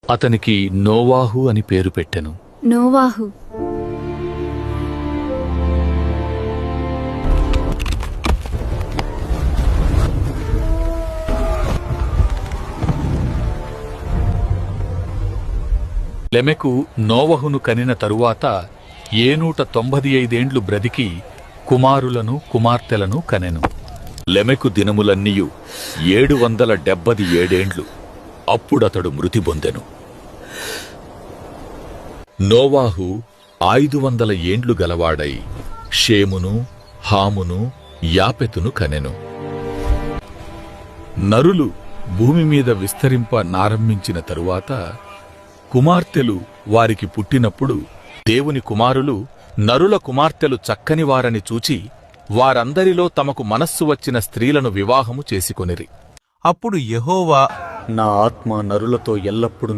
అతనికి నోవాహు అని పేరు పెట్టెను. నోవాహు లెమెకు నోవహును కనిన తరువాత 795 బ్రతికి కుమారులను కుమార్తెలను కనెను. లెమెకు దినములన్నీయు 777 అప్పుడతడు మృతి పొందెను. నోవాహు 500 గలవాడై షేమును, హామును, యాపెతును కనెను. నరులు భూమి మీద విస్తరింపనారంభించిన తరువాత కుమార్తెలు వారికి పుట్టినప్పుడు దేవుని కుమారులు నరుల కుమార్తెలు చక్కనివారని చూచి వారందరిలో తమకు మనస్సు వచ్చిన స్త్రీలను వివాహము చేసుకొనిరి. అప్పుడు యెహోవా, నా ఆత్మ నరులతో ఎల్లప్పుడూ